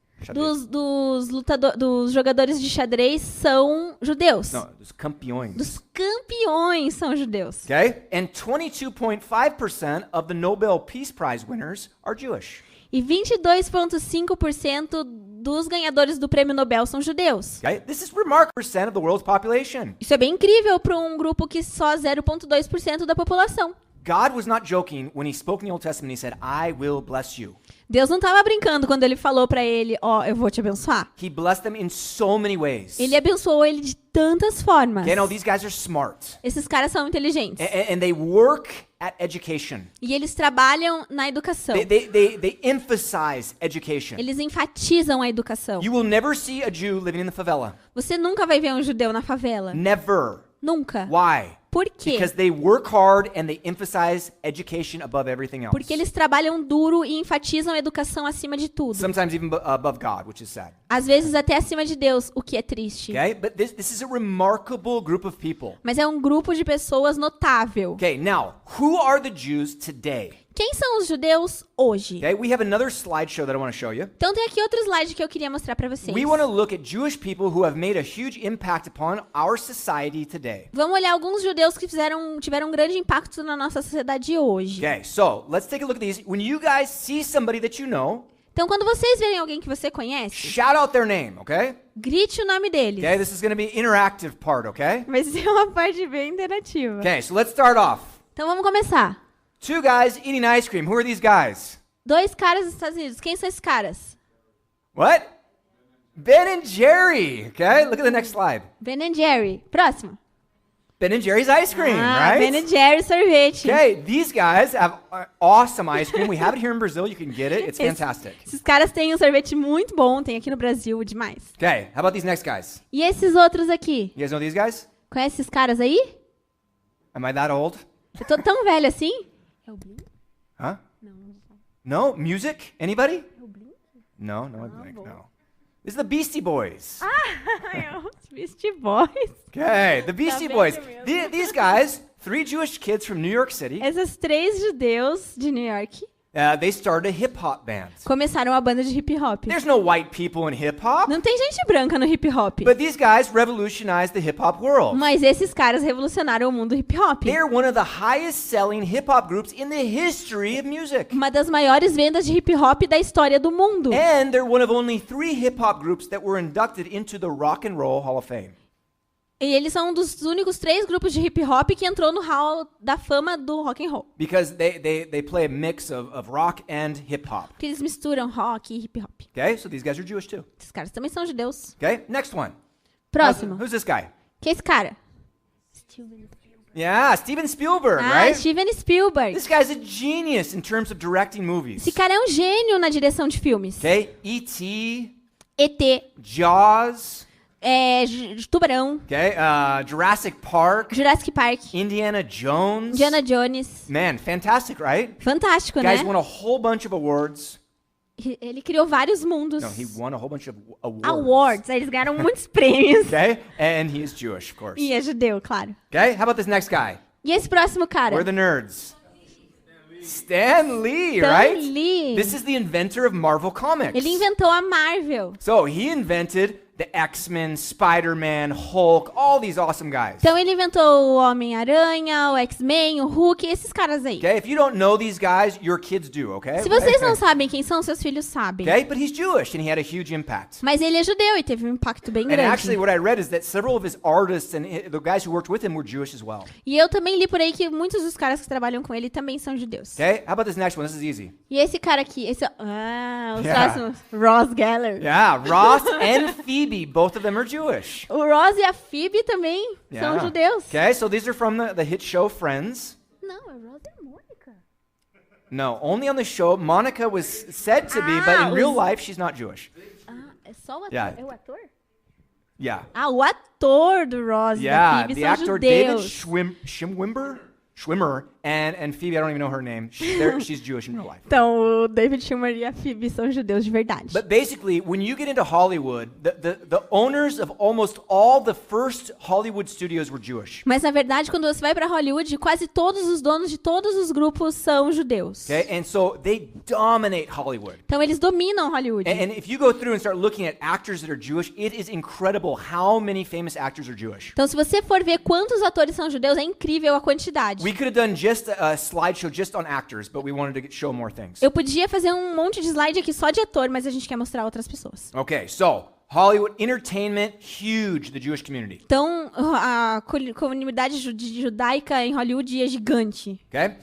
dos jogadores de xadrez são judeus. No, dos campeões. Dos campeões são judeus. Okay? And 22.5% of the Nobel Peace Prize winners are Jewish. E 22,5% dos ganhadores do Prêmio Nobel são judeus. Okay? This is remarkable percent of the world's population. Isso é bem incrível para um grupo que só 0,2% da população. God was not joking when he spoke in the Old Testament. He said, I will bless you. Deus não estava brincando quando ele falou para ele, eu vou te abençoar. He blessed them in so many ways. Ele abençoou ele de tantas formas. Okay, no, these guys are smart. Esses caras são inteligentes. And they work at education. E eles trabalham na educação. They emphasize education. Eles enfatizam a educação. You will never see a Jew living in the favela. Você nunca vai ver um judeu na favela. Never. Nunca. Why? Por quê? Because they work hard and they emphasize education above everything else. Porque eles trabalham duro e enfatizam a educação acima de tudo. Sometimes even above God, which is sad. Às vezes até acima de Deus, o que é triste. Okay? But this is a remarkable group of people. Mas é um grupo de pessoas notável. Okay, now, who are the Jews today? Quem são os judeus hoje? Okay, we have another slideshow that I want to show you. Então tem aqui outro slide que eu queria mostrar para vocês. We want to look at Jewish people who have made a huge impact upon our society today. Vamos olhar alguns judeus que tiveram um grande impacto na nossa sociedade hoje. Okay, so let's take a look at these. When you guys see somebody that you know, então quando vocês verem alguém que você conhece, shout out their name, okay? Grite o nome deles. Okay, this is going to be interactive part, okay? Vai ser uma parte bem interativa. Okay, so let's start off. Então vamos começar. Two guys eating ice cream. Who are these guys? 2 caras dos Estados Unidos. Quem são esses caras? What? Ben and Jerry. Okay, look at the next slide. Ben and Jerry. Próximo. Ben and Jerry's ice cream, right? Ben and Jerry sorvete. Okay, these guys have awesome ice cream. We have it here in Brazil. You can get it. It's fantastic. Esses caras têm um sorvete muito bom. Tem aqui no Brasil, demais. Okay, how about these next guys? E esses outros aqui? You guys know these guys? Conhece esses caras aí? Am I that old? Eu tô tão velho assim? É o Blink? Huh? Não. No? Music? Anybody? É o Blink? No, no, no. This is the Beastie Boys. É os Beastie Boys. Okay, the Beastie Tá Boys. vendo These guys, 3 Jewish kids from New York City, Esses 3 judeus de New York they started a hip-hop band. começaram uma banda de hip hop. There's no white people in hip-hop, Não tem gente branca no hip hop. but these guys revolutionized the hip-hop world. Mas esses caras revolucionaram o mundo hip hop. They're one of the highest-selling hip-hop groups in the history of music. Uma das maiores vendas de hip hop da história do mundo. And they're one of only 3 hip-hop groups that were inducted into the Rock and Roll Hall of Fame. E eles são um dos únicos 3 grupos de hip hop que entrou no hall da fama do rock and roll. Because they play a mix of rock and hip-hop. Porque eles misturam rock e hip hop. Okay, so these guys are Jewish too. Esses caras também são judeus. Okay, next one. Próximo. Who's this guy? Quem é esse cara? Yeah, Steven Spielberg, Ah, right? Steven Spielberg. This guy's a genius in terms of directing movies. Esse cara é um gênio na direção de filmes. Okay, E.T., ET, Jaws, Tubarão, okay, Jurassic Park, Jurassic Park, Indiana Jones. Indiana Jones. Man, fantastic, right? Fantástico, Guys né? won a whole bunch of awards. Ele criou vários mundos. No, he won a whole bunch of awards. Awards. Aí eles ganharam muitos prêmios. Okay, and he is Jewish, of course. E é judeu, claro. Okay, how about this next guy? E esse próximo cara? We're the nerds. Stan Lee, Stan right? Lee. This is the inventor of Marvel Comics. Ele inventou a Marvel. So he invented the X-Men, Spider-Man, Hulk, all these awesome guys. Então ele inventou o Homem-Aranha, o X-Men, o Hulk, esses caras aí. Okay, if you don't know these guys, your kids do, okay? Se vocês não sabem quem são, seus filhos sabem. Okay, but he's Jewish and he had a huge impact. Mas ele é judeu e teve um impacto bem And grande. actually what I read is that several of his artists and the guys who worked with him were Jewish as well. E eu também li por aí que muitos dos caras que trabalham com ele também são judeus. Okay, how about this next one? This is easy. E esse cara aqui, os Yeah. próximos, Ross Geller. Yeah, Ross and Phoebe, both of them are Jewish. O Ross e a Phoebe também são judeus. Okay, so these are from the hit show Friends. Não, é Ross e a Mônica. No, only on the show. Monica was said to be, but in real life, she's not Jewish. Ah, é só o ator? Yeah. É o ator? Yeah. Ah, o ator do Ross e da Yeah, Phoebe the são actor David judeus. Schwimmer and Phoebe, I don't even know her name. She's Jewish in real life. Então, o David Schwimmer e a Phoebe são judeus de verdade. But basically, when you get into Hollywood, the owners of almost all the first Hollywood studios were Jewish. Mas, na verdade, quando você vai para Hollywood, quase todos os donos de todos os grupos são judeus. Okay, and so they dominate Hollywood. Então, eles dominam Hollywood. And if you go through and start looking at actors that are Jewish, it is incredible how many famous actors are Jewish. Então, se você for ver quantos atores são judeus, é incrível a quantidade. We could have done just a slideshow just on actors, but we wanted to show more things. Eu podia fazer um monte de slide aqui só de ator, mas a gente quer mostrar outras pessoas. Okay, so Hollywood entertainment, huge, the Jewish community. Então, a comunidade judaica em Hollywood é gigante. Okay,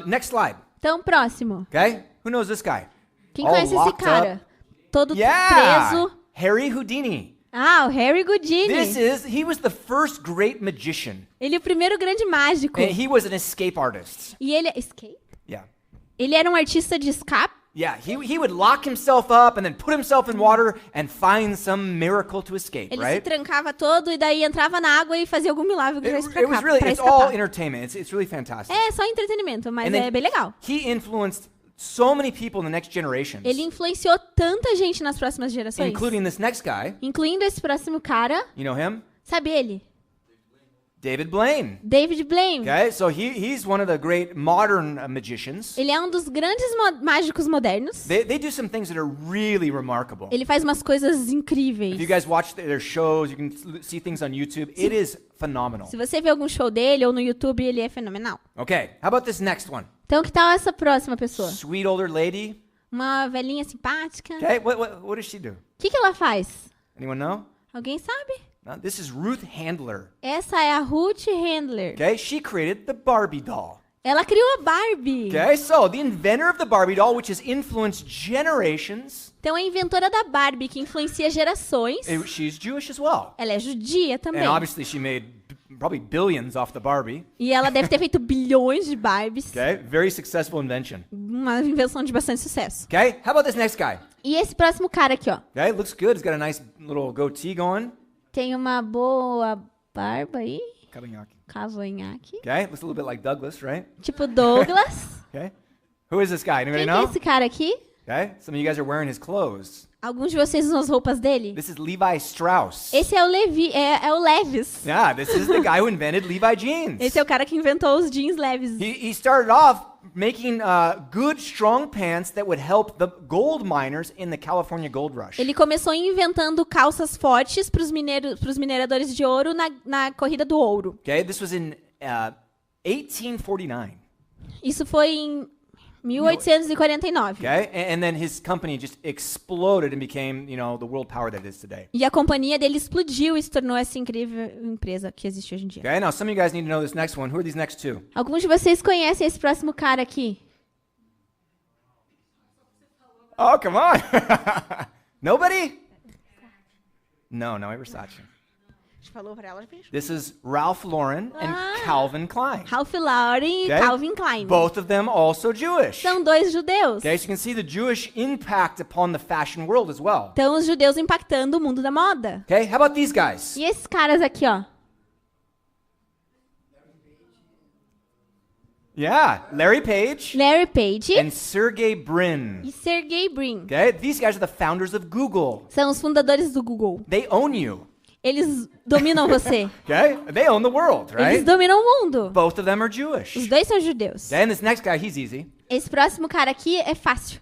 next slide. Então, próximo. Okay, who knows this guy? Quem All conhece esse locked cara? up. Todo Yeah, preso. Harry Houdini. Ah, o Harry Houdini. He was the first great magician. Ele é o primeiro grande mágico. And he was an escape artist. E ele... Escape? Yeah. Ele era um artista de escape. Yeah, he would lock himself up and then put himself in water and find some miracle to escape, Ele right? se trancava todo e daí entrava na água e fazia algum milagre pra It was really, pra it's all escapar. entertainment. It's really fantastic. É só entretenimento, mas And then é bem legal. He influenced so many people in the next generations, Ele influenciou tanta gente nas próximas gerações. including this next guy. Incluindo esse próximo cara. You know him? Sabe ele? David Blaine. David Blaine. Okay, so he's one of the great modern magicians. Ele é um dos grandes mágicos modernos. They do some things that are really remarkable. Ele faz umas coisas incríveis. If you guys watch their shows, you can see things on YouTube. It is phenomenal. Se você vê algum show dele ou no YouTube, ele é fenomenal. Okay, how about this next one? Então, que tal essa próxima pessoa? Sweet older lady. Uma velhinha simpática. Okay, what does she do? O que ela faz? Anyone know? Alguém sabe? No, this is Ruth Handler. Essa é a Ruth Handler. Okay, she created the Barbie doll. Ela criou a Barbie. Okay, so the inventor of the Barbie doll, which has influenced generations. Então, a inventora da Barbie, que influencia gerações. She's Jewish as well. Ela é judia também. And obviously she made probably billions off the Barbie. E ela deve ter feito bilhões de Barbies. Okay, very successful invention. Uma invenção de bastante sucesso. Okay, how about this next guy? E esse próximo cara aqui, ó. Okay, looks good. He's got a nice little goatee going. Tem uma boa barba aí. Cavanhaque. Cavanhaque. Okay, looks a little bit like Douglas, right? Tipo Douglas. Okay, who is this guy? Anybody Quem que know? é esse cara aqui? Okay, some of you guys are wearing his clothes. Alguns de vocês usam as roupas dele? This is Levi Strauss. Esse é o Levi, é o Levis. Yeah, this is the guy who invented Levi jeans. Esse é o cara que inventou os jeans leves. He started off making good, strong pants that would help the gold miners in the California gold rush. Ele começou inventando calças fortes para os mineradores de ouro na corrida do ouro. Okay, this was in 1849. Isso foi em 1849. Okay, and then his company just exploded and became, the world power that it is today. E a companhia dele explodiu e se tornou essa incrível empresa que existe hoje em dia. Okay, now some of you guys need to know this next one. Who are these next two? Alguns de vocês conhecem esse próximo cara aqui? Oh, come on. Nobody? No, é Versace. Falou pra ela, This is Ralph Lauren and Calvin Klein. Ralph Lauren e Okay? Calvin Klein. Both of them also Jewish. São dois judeus. Okay, so you can see the Jewish impact upon the fashion world as well. Então, os judeus impactando o mundo da moda. Okay, how about these guys? E esses caras aqui, ó? Yeah, Larry Page Larry Page and Sergey Brin. e Sergey Brin. Okay, these guys are the founders of Google. São os fundadores do Google. They own you. Eles dominam você. Okay, they own the world, Eles right? dominam o mundo. Both of them are Jewish. Os dois são judeus. Okay, and this next guy, he's easy. Esse próximo cara aqui é fácil.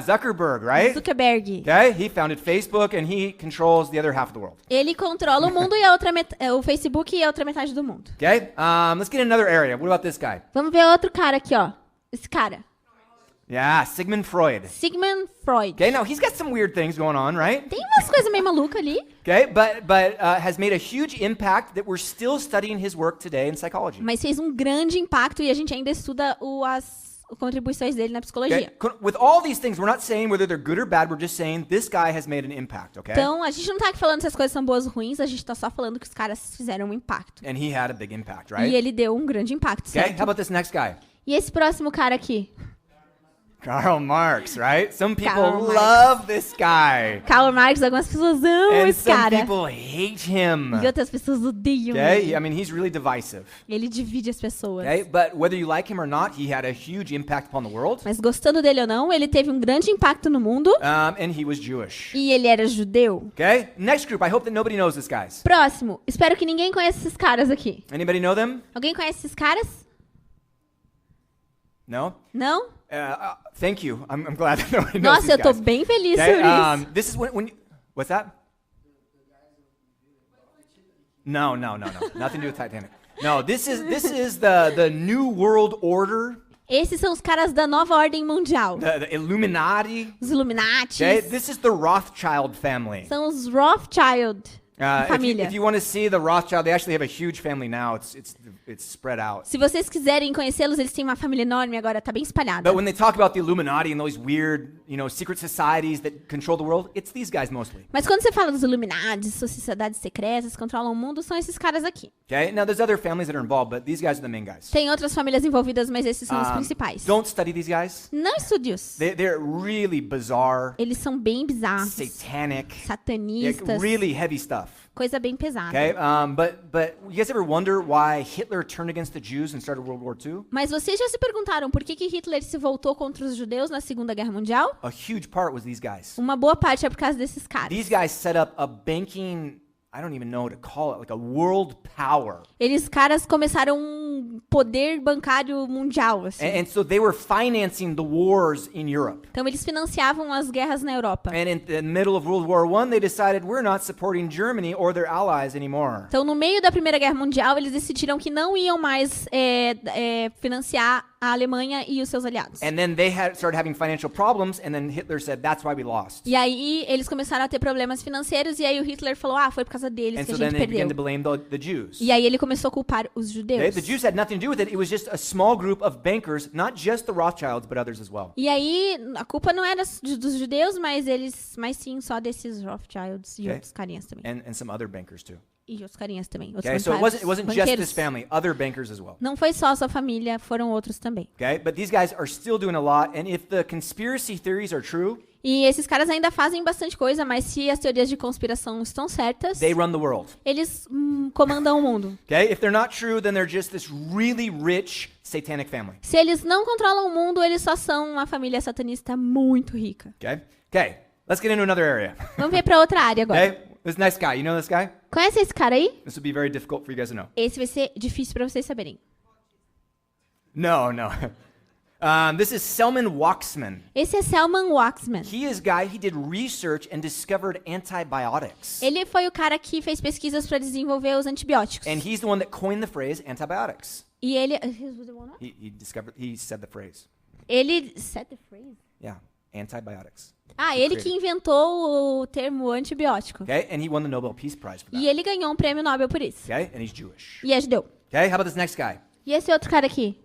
Zuckerberg, right? Zuckerberg. Okay, he founded Facebook and he controls the other half of the world. Ele controla o mundo e a outra o Facebook e a outra metade do mundo. Okay, let's get in another area. What about this guy? Vamos ver outro cara aqui, ó. Esse cara. Yeah, Sigmund Freud. Sigmund Freud. Okay, now he's got some weird things going on, right? Tem umas coisas meio malucas ali. Okay, but has made a huge impact that we're still studying his work today in psychology. Mas fez um grande impacto e a gente ainda estuda as contribuições dele na psicologia. Okay? With all these things, we're not saying whether they're good or bad. We're just saying this guy has made an impact, okay? Então, a gente não tá aqui falando se as coisas são boas ou ruins, a gente tá só falando que os caras fizeram um impacto. And he had a big impact, E right? ele deu um grande impacto, Okay, certo? how about this next guy? E esse próximo cara aqui? Karl Marx, right? Some people Karl Marx. love this guy. Karl Marx, algumas pessoas amam And esse some cara. people hate him. E outras pessoas odeiam Okay? ele. I mean, he's really divisive. Ele divide as pessoas. Okay? But whether you like him or not, he had a huge impact upon the world. Mas gostando dele ou não, ele teve um grande impacto no mundo. And he was Jewish. E ele era judeu. Okay? Next group, I hope that nobody knows these guys. Próximo. Espero que ninguém conheça esses caras aqui. Anybody know them? Alguém conhece esses caras? No? Não? Thank you. I'm glad that nobody knows Nossa, these eu tô guys. bem feliz Okay? sobre isso. This is when you, what's that? No. Nothing to do with Titanic. No, this is the New World Order, Esses são os caras da nova ordem mundial. the Illuminati. Os Illuminati. Okay? This is the Rothschild family. São os Rothschild. Família. If you want to see the Rothschild, they actually have a huge family now. It's spread out. Se vocês quiserem conhecê-los, eles têm uma família enorme agora, tá bem espalhada. But when they talk about the Illuminati and those weird, secret societies that control the world, it's these guys mostly. Mas quando você fala dos Illuminati, sociedades secretas, controlam o mundo, são esses caras aqui. Okay? Now there's other families that are involved, but these guys are the main guys. Tem outras famílias envolvidas, mas esses são os principais. Don't study these guys. Não estude-os. They're really bizarre, Eles são bem bizarros, satanic, satanistas, really heavy stuff. coisa bem pesada. Okay? But you guys ever wonder why Hitler turned against the Jews and started World War II? Mas vocês já se perguntaram por que Hitler se voltou contra os judeus na Segunda Guerra Mundial? A huge part was these guys. Uma boa parte é por causa desses caras. These guys set up a banking, I don't even know what to call it, like a world power. Eles caras começaram um poder bancário mundial, assim. And so they were financing the wars in Europe. Então eles financiavam as guerras na Europa. And in the middle of World War I, they decided we're not supporting Germany or their allies anymore. Então no meio da Primeira Guerra Mundial, eles decidiram que não iam mais financiar a Alemanha e os seus aliados. And then they started having financial problems, and then Hitler said, that's why we lost. E aí eles começaram a ter problemas financeiros, e aí o Hitler falou, foi por causa deles And que so a then gente they began to perdeu. blame the Jews. E aí ele começou a culpar os judeus. Okay? The Jews had nothing to do with it. It was just a small group of bankers, not just the Rothschilds, but others as well. E aí a culpa não era dos judeus, mas sim só desses Rothschilds e Okay. outros carinhas também. And some other bankers too. E outros carinhas também. Outros Okay? So it bancários, wasn't just banqueiros. this family, other bankers as well. Não foi só a sua família, foram outros também. Okay? But these guys are still doing a lot, and if the conspiracy theories are true, E esses caras ainda fazem bastante coisa, mas se as teorias de conspiração estão certas, they run the world. eles comandam o mundo. Okay? If they're not true, then they're just this really rich satanic family. Se eles não controlam o mundo, eles só são uma família satanista muito rica. Okay? Okay. Let's get into another area. Vamos ver pra outra área agora. Okay? This next guy, you know this guy? Conhece esse cara aí? This would be very difficult for you guys to know. Esse vai ser difícil pra vocês saberem. No. This is Selman Waksman. Esse é Selman Waksman. He did research and discovered antibiotics. Ele foi o cara que fez pesquisas para desenvolver os antibióticos. And he's the one that coined the phrase antibiotics. E ele... He said the phrase. Ele... Said the phrase? Yeah, antibiotics. Ele que inventou o termo antibiótico. Okay? And he won the Nobel Peace Prize for that. E ele ganhou um prêmio Nobel por isso. Okay? And he's Jewish. E é judeu. Okay? How about this next guy? E esse outro cara aqui?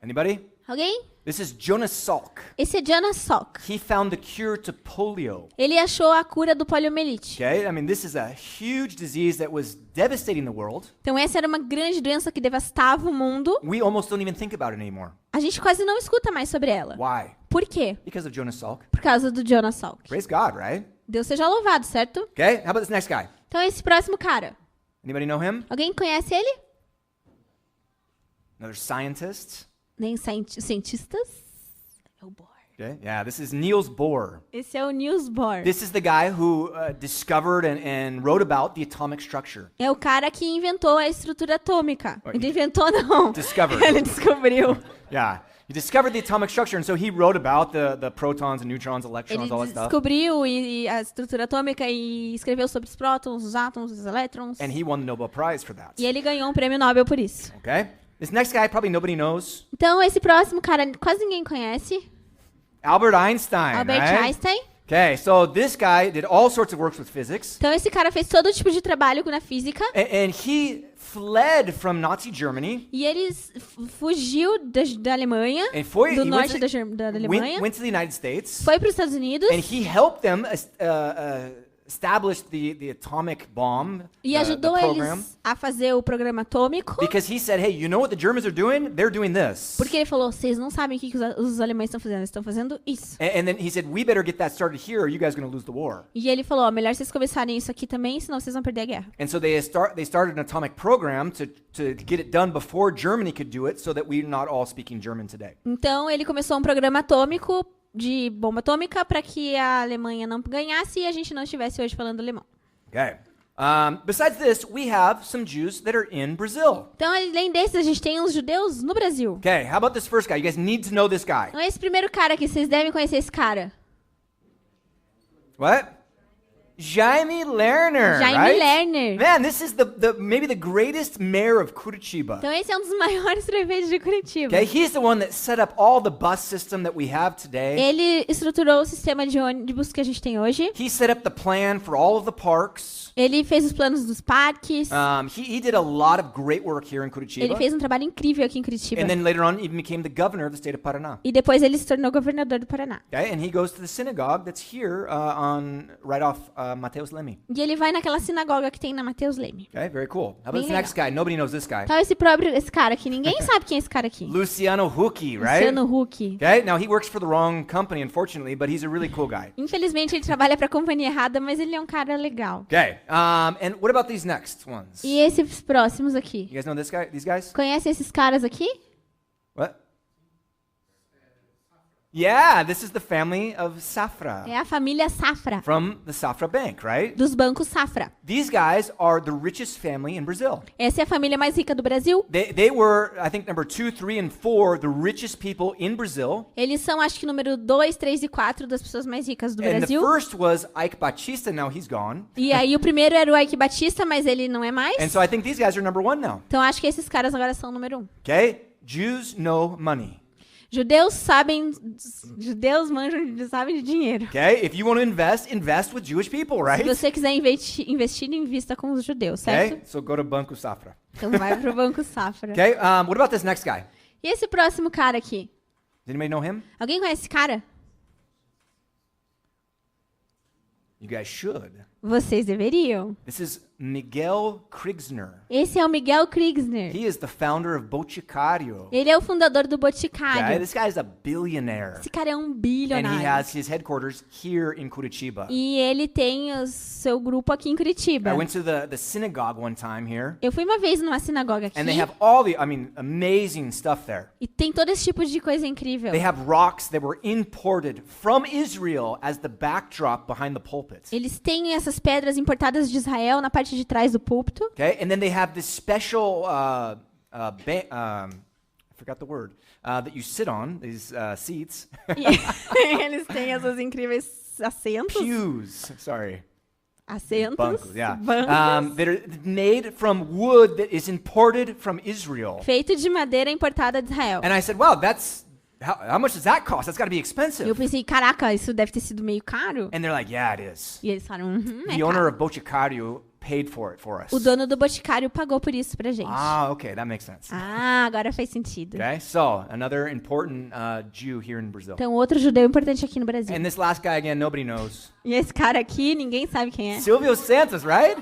Anybody? Alguém? This is Jonas Salk. Esse é Jonas Salk. He found the cure to polio. Ele achou a cura do poliomielite. Okay? I mean, this is a huge disease that was devastating the world. Então essa era uma grande doença que devastava o mundo. We almost don't even think about it anymore. A gente quase não escuta mais sobre ela. Why? Por quê? Because of Jonas Salk. Por causa do Jonas Salk. Praise God, right? Deus seja louvado, certo? Okay? How about this next guy? Então esse próximo cara. Anybody know him? Alguém conhece ele? Another scientist. Nem cientistas? É o Bohr. Okay? Yeah, this is Niels Bohr. Esse é o Niels Bohr. This is the guy who discovered and wrote about the atomic structure. É o cara que inventou a estrutura atômica. Ele inventou, não. Discovered. Ele descobriu. Yeah. He discovered the atomic structure, and so he wrote about the protons and neutrons, electrons, Ele all that stuff. descobriu a estrutura atômica e escreveu sobre os prótons, os átomos, os elétrons. And he won the Nobel Prize for that. E ele ganhou um prêmio Nobel por isso. Okay? This next guy probably nobody knows. Então, esse próximo cara quase ninguém conhece. Albert Einstein. Albert right? Einstein. Okay, so this guy did all sorts of works with physics. Então, esse cara fez todo tipo de trabalho na física. And he fled from Nazi Germany. E ele fugiu da Alemanha, And foi, do he norte went da Alemanha. went to the United States. Foi para os Estados Unidos. And he helped them established the atomic bomb, E the ajudou program, eles a fazer o programa atômico. because he said, hey, you know what the Germans are doing? They're doing this. Porque ele falou, vocês não sabem o que os alemães estão fazendo. Eles estão fazendo isso. And then he said, we better get that started here or you guys are going to lose the war. E ele falou, melhor vocês começarem isso aqui também, senão vocês vão perder a guerra. And so they started an atomic program to get it done before Germany could do it so that we're not all speaking German today. Então ele começou um programa atômico de bomba atômica para que a Alemanha não ganhasse e a gente não estivesse hoje falando alemão. Okay. Besides this, we have some Jews that are in Brazil. Então, além desses, a gente tem uns judeus no Brasil. Okay, how about this first guy? You guys need to know this guy. Então, esse primeiro cara aqui, vocês devem conhecer esse cara. What? Jaime Lerner, Jaime right? Lerner. Man, this is maybe the greatest mayor of Curitiba. Então, esse é um dos maiores prefeitos de Curitiba. Okay, he's the one that set up all the bus system that we have today. Ele estruturou o sistema de ônibus que a gente tem hoje. He set up the plan for all of the parks. Ele fez os planos dos parques. He did a lot of great work here in Curitiba. Ele fez um trabalho incrível aqui em Curitiba. And then later on, even became the governor of the state of Paraná. E depois ele se tornou governador do Paraná. Okay, and he goes to the synagogue that's here right off Mateus Leme. E ele vai naquela sinagoga que tem na Mateus Leme. Okay, very cool. How about Bem this next guy? Nobody knows this guy. Então esse cara aqui, ninguém sabe quem é esse cara aqui. Luciano Huck, right? Luciano Huck. Okay, now he works for the wrong company, unfortunately, but he's a really cool guy. Infelizmente ele trabalha para a companhia errada, mas ele é um cara legal. Okay, and what about these next ones? E esses próximos aqui? You guys know these guys? Conhece esses caras aqui? What? Yeah, this is the family of Safra. É a família Safra, From the Safra Bank, right? dos bancos Safra. These guys are the richest family in Brazil. Essa é a família mais rica do Brasil. They were, I think, number 2, 3, and 4, the richest people in Brazil. Eles são, acho que, número 2, 3 e 4 das pessoas mais ricas do And the Brasil. first was Ike Batista, now he's gone. E aí o primeiro era o Ike Batista, mas ele não é mais. And so I think these guys are number 1 now. Então acho que esses caras agora são número 1. Okay? Jews know money. Judeus manjam, sabem de dinheiro. Okay? If you want to invest with Jewish people, Se right? você quiser investir, invista com os judeus, certo? Okay? So go to Banco Safra. Então vai pro Banco Safra. Okay? What about this next guy? E esse próximo cara aqui? Does anybody know him? Alguém conhece esse cara? You guys should. Vocês deveriam. This is Miguel Kriegsner. Esse é o Miguel Kriegsner. He is the founder of Boticário. Ele é o fundador do Okay? Boticário. This guy is a billionaire. Esse cara é um And he bilionário. has his headquarters here in Curitiba. E ele tem o seu grupo aqui em Curitiba. I went to the synagogue one time here, Eu fui uma vez numa sinagoga aqui and they have all the, amazing stuff there. e tem todo esse tipo de coisa incrível. They have rocks that were imported from Israel as the backdrop behind the pulpit. Eles têm essas pedras importadas de Israel na parte de trás do púlpito. Okay, and then they have this special, I forgot the word, that you sit on, these seats. E eles têm essas incríveis assentos. Pews, sorry. Assentos. Bancos, yeah. Bancos. That are made from wood that is imported from Israel. Feito de madeira importada de Israel. And I said, wow, how much does that cost? That's got to be E eu expensive. pensei, caraca, isso deve ter sido meio caro. And they're like, yeah, it is. E eles falaram, é The owner caro. of Boticário paid for it for us. O dono do Boticário pagou por isso pra gente. Ah, okay, that makes sense. Ah, agora faz sentido. Okay, so another important Jew here in Brazil. Então, outro judeu importante aqui no Brasil. And this last guy, again, nobody knows. E esse cara aqui, ninguém sabe quem é. Silvio Santos, right?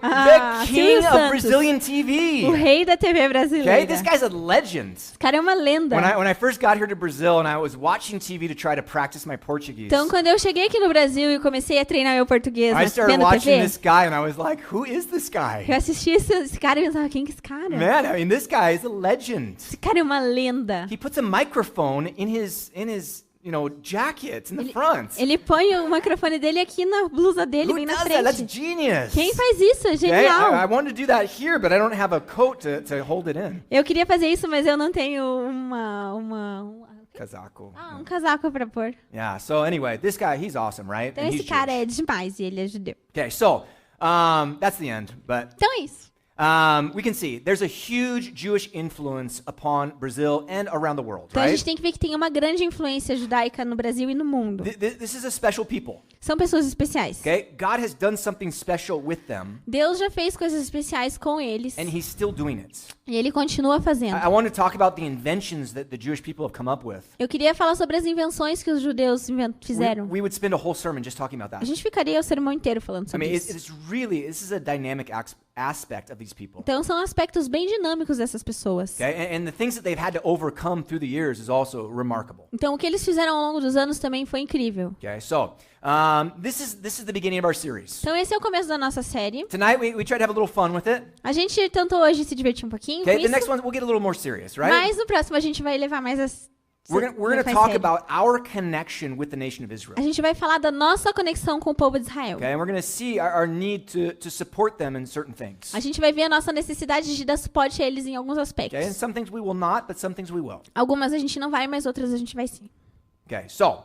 Ah, The king Silvio of Santos. Brazilian TV. O rei da TV brasileira. Okay, this guy's a legend. Esse cara é uma lenda. When I first got here to Brazil and I was watching TV to try to practice my Portuguese, Então, quando eu cheguei aqui no Brasil e comecei a treinar meu português I started vendo watching TV, this guy and I was like, who is this guy? eu assisti esse cara e pensava, quem que é esse cara? Man, I mean, this guy is a legend. Esse cara é uma lenda. He puts a microphone in his jacket in the front. Ele põe o microfone dele aqui na blusa dele, Who bem na does that? That's frente. genius. Quem faz isso? É Okay, genial. I wanted to do that here, but I don't have a coat to hold it in. Eu queria fazer isso, mas eu não tenho Casaco. um casaco pra pôr. Yeah, so anyway, this guy, he's awesome, right? Então And esse he's cara Jewish. é demais e ele é judeu. Okay, so that's the end, but Então é isso. we can see there's a huge Jewish influence upon Brazil and around the world, Então a right? gente tem que ver que tem uma grande influência judaica no Brasil e no mundo. This is a special people, São pessoas especiais. okay? God has done something special with them, Deus já fez coisas especiais com eles and He's still doing it. e Ele continua fazendo. I want to talk about the inventions that the Jewish people have come up with. Eu queria falar sobre as invenções que os judeus fizeram. We would spend a whole sermon just talking about A that. gente ficaria o sermão inteiro falando I sobre mean, isso. this is a dynamic aspect of these people. Então são aspectos bem dinâmicos dessas pessoas. Okay, and the things that they've had to overcome through the years is also remarkable. Então o que eles fizeram ao longo dos anos também foi incrível. Okay, so this is the beginning of our series. Então esse é o começo da nossa série. Tonight we try to have a little fun with it. A gente tentou hoje se divertir um pouquinho com Okay, the isso, next one we'll get a little more serious, right? mas no próximo a gente vai levar mais We're going to talk about our connection with the nation of Israel. A gente vai falar da nossa conexão com o povo de Israel. Okay, and we're going to see our need to support them in certain things. A gente vai ver a nossa necessidade de dar suporte a eles em alguns Okay, and aspectos. some things we will not, but some things we will. Algumas a gente não vai, mas outras a gente vai sim. Okay, so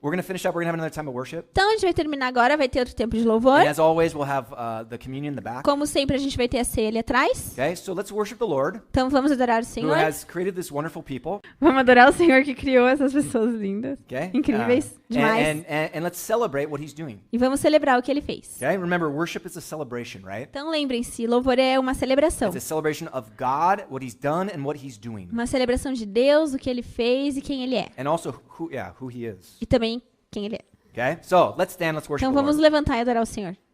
we're going to finish up. We're going to have another time of worship. Então a gente vai terminar agora, vai ter outro tempo de louvor. And as always, we'll have the communion in the back. Como sempre, a gente vai ter a ceia ali atrás. Okay, so let's worship the Lord, Então vamos adorar o who Senhor. has created this wonderful people. Vamos adorar o Senhor que criou essas pessoas lindas. Okay, Incríveis, demais. and let's celebrate what He's doing. E vamos celebrar o que ele fez. Okay, remember, worship is a celebration, right? Então lembrem-se, louvor é uma celebração. It's a celebration of God, what He's done, and what He's doing, Uma celebração de Deus, o que ele fez e quem ele é. and also who He is. E também quem ele é. Okay, so let's stand, let's worship Então the vamos Lord. levantar e adorar o Senhor.